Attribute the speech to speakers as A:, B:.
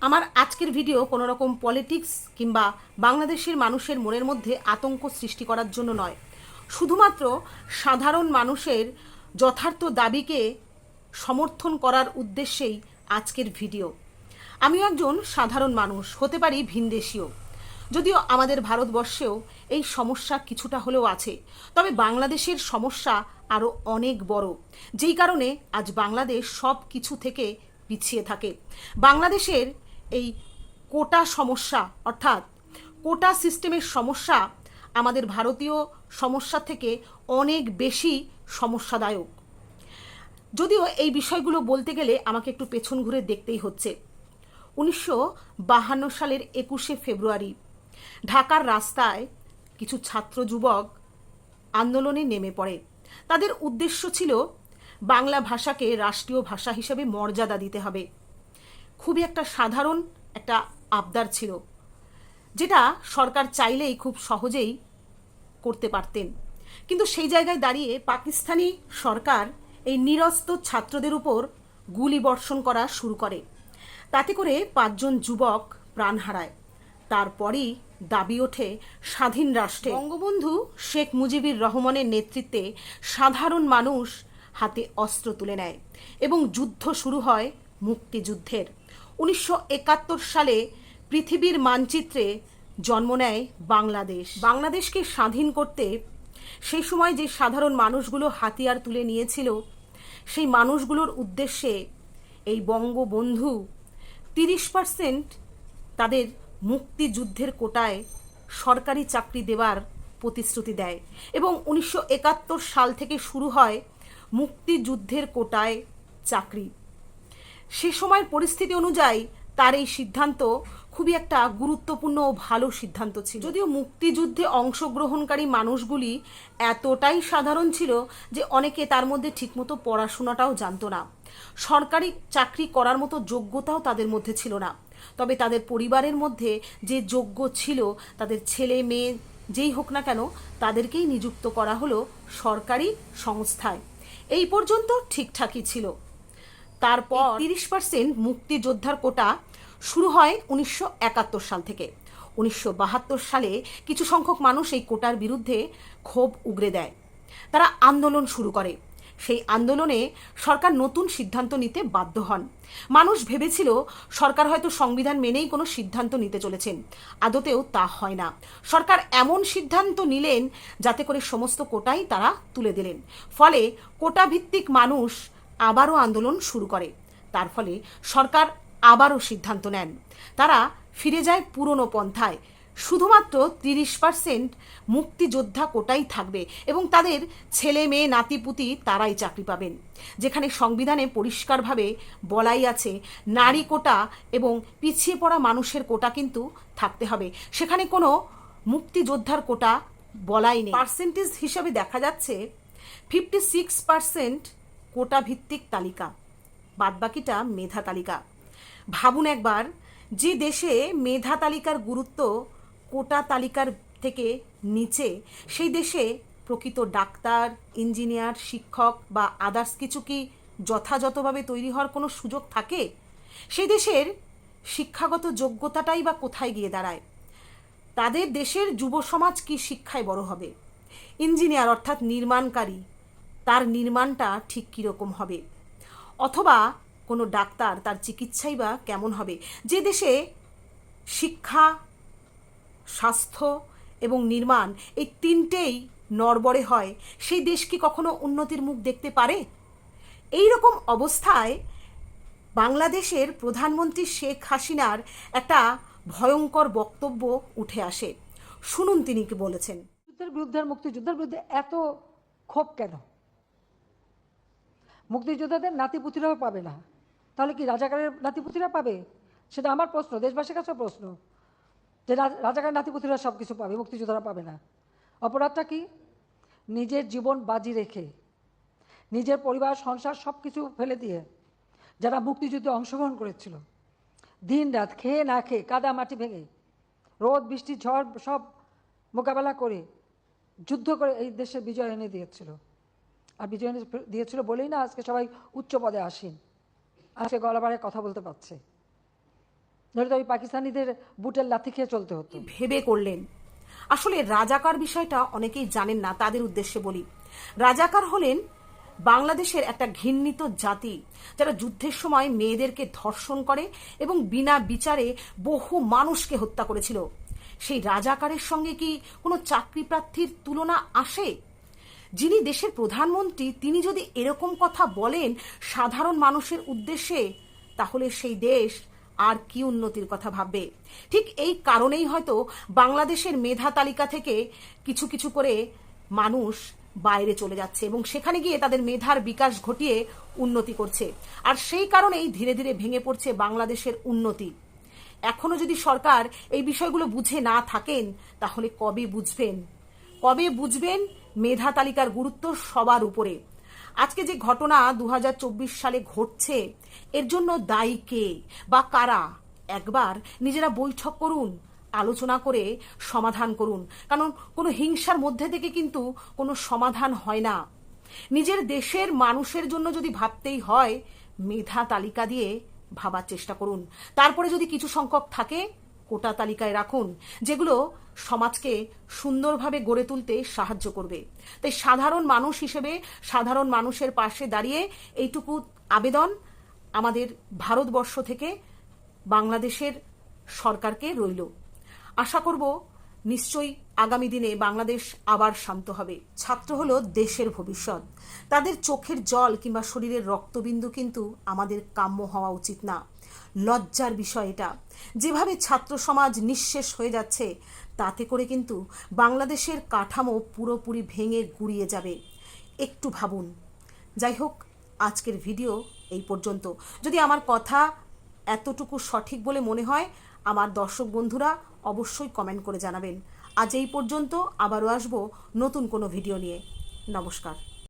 A: আমার আজকের ভিডিও কোনো রকম পলিটিক্স কিংবা বাংলাদেশের মানুষের মনের মধ্যে আতঙ্ক সৃষ্টি করার জন্য নয়, শুধুমাত্র সাধারণ মানুষের যথার্থ দাবিকে সমর্থন করার উদ্দেশ্যেই আজকের ভিডিও। আমিও একজন সাধারণ মানুষ, হতে পারি ভিনদেশীয়, যদিও আমাদের ভারতবর্ষেও এই সমস্যা কিছুটা হলেও আছে, তবে বাংলাদেশের সমস্যা আরও অনেক বড়, যেই কারণে আজ বাংলাদেশ সব কিছু থেকে পিছিয়ে থাকে। বাংলাদেশের এই কোটা সমস্যা অর্থাৎ কোটা সিস্টেমের সমস্যা আমাদের ভারতীয় সমস্যা থেকে অনেক বেশি সমস্যাদায়ক। যদিও এই বিষয়গুলো বলতে গেলে আমাকে একটু পেছন ঘুরে দেখতেই হচ্ছে। 1952 সালের 21শে ফেব্রুয়ারি ঢাকার রাস্তায় কিছু ছাত্র যুবক আন্দোলনে নেমে পড়ে। তাদের উদ্দেশ্য ছিল বাংলা ভাষাকে রাষ্ট্রীয় ভাষা হিসেবে মর্যাদা দিতে হবে। খুবই একটা সাধারণ একটা আবদার ছিল, যেটা সরকার চাইলেই খুব সহজেই করতে পারতেন। কিন্তু সেই জায়গায় দাঁড়িয়ে পাকিস্তানি সরকার এই নিরস্ত্র ছাত্রদের উপর গুলি বর্ষণ করা শুরু করে। তাতে করে 5 জন যুবক প্রাণ হারায়। তারপরই দাবি ওঠে স্বাধীন রাষ্ট্রে। বঙ্গবন্ধু শেখ মুজিবুর রহমানের নেতৃত্বে সাধারণ মানুষ হাতে অস্ত্র তুলে নেয় এবং যুদ্ধ শুরু হয় মুক্তিযুদ্ধের। 1971 সালে পৃথিবীর মানচিত্রে জন্ম নেয় বাংলাদেশ। বাংলাদেশকে স্বাধীন করতে সেই সময় যে সাধারণ মানুষগুলো হাতিয়ার তুলে নিয়েছিল, সেই মানুষগুলোর উদ্দেশ্যে এই বঙ্গবন্ধু 30% তাদের মুক্তিযুদ্ধের কোটায় সরকারি চাকরি দেওয়ার প্রতিশ্রুতি দেয় এবং 1971 সাল থেকে শুরু হয় মুক্তিযুদ্ধের কোটায় চাকরি। সে সময়ের পরিস্থিতি অনুযায়ী তার এই সিদ্ধান্ত খুবই একটা গুরুত্বপূর্ণ ও ভালো সিদ্ধান্ত ছিল। যদিও মুক্তিযুদ্ধে অংশগ্রহণকারী মানুষগুলি এতটাই সাধারণ ছিল যে অনেকে তার মধ্যে ঠিকমতো পড়াশোনাটাও জানতো না, সরকারি চাকরি করার মতো যোগ্যতাও তাদের মধ্যে ছিল না। তবে তাদের পরিবারের মধ্যে যে যোগ্য ছিল, তাদের ছেলে মেয়ে যেই হোক না কেন, তাদেরকেই নিযুক্ত করা হলো সরকারি সংস্থায়। এই পর্যন্ত ঠিকঠাকই ছিল। তারপর 30% মুক্তিযোদ্ধার কোটা শুরু হয় 1971 সাল থেকে। 1972 সালে কিছু সংখ্যক মানুষ এই কোটার বিরুদ্ধে ক্ষোভ উগরে দেয়। তারা আন্দোলন শুরু করে। সেই আন্দোলনে সরকার নতুন সিদ্ধান্ত নিতে বাধ্য হন। মানুষ ভেবেছিল সরকার হয়তো সংবিধান মেনেই কোনো সিদ্ধান্ত নিতে চলেছেন। আদতেও তা হয় না। সরকার এমন সিদ্ধান্ত নিলেন যাতে করে সমস্ত কোটাই তারা তুলে দিলেন। ফলে কোটা ভিত্তিক মানুষ আবারও আন্দোলন শুরু করে। তার ফলে সরকার আবারও সিদ্ধান্ত নেন। তারা ফিরে যায় পুরনো পন্থায়। শুধুমাত্র 30% মুক্তিযোদ্ধা কোটাই থাকবে এবং তাদের ছেলে মেয়ে নাতিপুতি তারাই চাকরি পাবেন। যেখানে সংবিধানে পরিষ্কারভাবে বলাই আছে নারী কোটা এবং পিছিয়ে পড়া মানুষের কোটা কিন্তু থাকতে হবে, সেখানে কোনো মুক্তিযোদ্ধার কোটা বলাই নেই। পার্সেন্টেজ হিসাবে দেখা যাচ্ছে 56% কোটা ভিত্তিক তালিকা, বাদবাকিটা মেধা তালিকা। ভাবুন একবার, যে দেশে মেধা তালিকার গুরুত্ব কোটা তালিকার থেকে নিচে, সেই দেশে প্রকৃত ডাক্তার, ইঞ্জিনিয়ার, শিক্ষক বা আদার্স কিছু কি যথাযথভাবে তৈরি হওয়ার কোনো সুযোগ থাকে? সেই দেশের শিক্ষাগত যোগ্যতাটাই বা কোথায় গিয়ে দাঁড়ায়? তাদের দেশের যুব সমাজ কি শিক্ষায় বড় হবে? ইঞ্জিনিয়ার অর্থাৎ নির্মাণকারী, তার নির্মাণটা ঠিক কীরকম হবে? অথবা কোনো ডাক্তার, তার চিকিৎসাই বা কেমন হবে? যে দেশে শিক্ষা, স্বাস্থ্য এবং নির্মাণ এই তিনটেই নড়বড়ে হয়, সেই দেশ কি কখনো উন্নতির মুখ দেখতে পারে? এই রকম অবস্থায় বাংলাদেশের প্রধানমন্ত্রী শেখ হাসিনার একটা ভয়ঙ্কর বক্তব্য উঠে আসে। শুনুন তিনি কি বলেছেন।
B: যুদ্ধের বিরুদ্ধে আর মুক্তিযুদ্ধের বিরুদ্ধে এত ক্ষোভ কেন? মুক্তিযোদ্ধাদের নাতিপুতিরাও পাবে না, তাহলে কি রাজাকারের নাতিপুতিরা পাবে? সেটা আমার প্রশ্ন, দেশবাসীর কাছে প্রশ্ন, যে রাজাকারের নাতিপুতিরা সব কিছু পাবে, মুক্তিযোদ্ধারা পাবে না। অপরাধটা কি? নিজের জীবন বাজি রেখে, নিজের পরিবার সংসার সব কিছু ফেলে দিয়ে যারা মুক্তিযুদ্ধে অংশগ্রহণ করেছিল, দিন রাত খেয়ে না খেয়ে, কাদা মাটি ভেঙে, রোদ বৃষ্টি ঝড় সব মোকাবেলা করে যুদ্ধ করে এই দেশে বিজয় এনে দিয়েছিল। আর বিজয় এনে দিয়েছিল বলেই না আজকে সবাই উচ্চ পদে আসীন, আজকে গলা বাড়ায় কথা বলতে পারছে। নইলে তো ওই পাকিস্তানিদের বুটের লাথি খেয়ে চলতে হতো।
A: ভেবে করলেন? আসলে রাজাকার বিষয়টা অনেকেই জানেন না, তাদের উদ্দেশ্যে বলি। রাজাকার হলেন বাংলাদেশের একটা ঘৃণিত জাতি, যারা যুদ্ধের সময় মেয়েদেরকে ধর্ষণ করে এবং বিনা বিচারে বহু মানুষকে হত্যা করেছিল। সেই রাজাকারের সঙ্গে কি কোনো চাকরি প্রার্থীর তুলনা আসে? যিনি দেশের প্রধানমন্ত্রী, তিনি যদি এরকম কথা বলেন সাধারণ মানুষের উদ্দেশ্যে, তাহলে সেই দেশ আর কি উন্নতির কথা ভাববে? ঠিক এই কারণেই হয়তো বাংলাদেশের মেধা তালিকা থেকে কিছু কিছু করে মানুষ বাইরে চলে যাচ্ছে এবং সেখানে গিয়ে তাদের মেধার বিকাশ ঘটিয়ে উন্নতি করছে। আর সেই কারণেই ধীরে ধীরে ভেঙে পড়ছে বাংলাদেশের উন্নতি। এখনো যদি সরকার এই বিষয়গুলো বুঝে না থাকেন, তাহলে কবে বুঝবেন? কবে বুঝবেন মেধা তালিকার গুরুত্ব সবার উপরে? আজকে যে ঘটনা 2024 সালে ঘটছে, এর জন্য দায়ী কে বা কারা? একবার নিজেরা বৈঠক করুন, আলোচনা করে সমাধান করুন। কারণ কোনো হিংসার মধ্যে থেকে কিন্তু কোনো সমাধান হয় না। নিজের দেশের মানুষের জন্য যদি ভাবতেই হয়, মেধা তালিকা দিয়ে ভাবার চেষ্টা করুন। তারপরে যদি কিছু সংখ্যক থাকে, কোটা তালিকায় রাখুন, যেগুলো সমাজকে সুন্দরভাবে গড়ে তুলতে সাহায্য করবে। তাই সাধারণ মানুষ হিসেবে সাধারণ মানুষের পাশে দাঁড়িয়ে এইটুকু আবেদন আমাদের ভারতবর্ষ থেকে বাংলাদেশের সরকারকে রইল। আশা করব নিশ্চয়ই আগামী দিনে বাংলাদেশ আবার শান্ত হবে। ছাত্র হলো দেশের ভবিষ্যৎ। তাদের চোখের জল কিংবা শরীরের রক্তবিন্দু কিন্তু আমাদের কাম্য হওয়া উচিত না। লজ্জার বিষয় এটা। যেভাবে ছাত্র সমাজ নিঃশেষ হয়ে যাচ্ছে, তাতে করে কিন্তু বাংলাদেশের কাঠামো পুরোপুরি ভেঙে গুড়িয়ে যাবে। একটু ভাবুন। যাই হোক, আজকের ভিডিও এই পর্যন্ত। যদি আমার কথা এতটুকু সঠিক বলে মনে হয়, আমার দর্শক বন্ধুরা অবশ্যই কমেন্ট করে জানাবেন। আজ এই পর্যন্ত, আবারও আসবো নতুন কোনো ভিডিও নিয়ে। নমস্কার।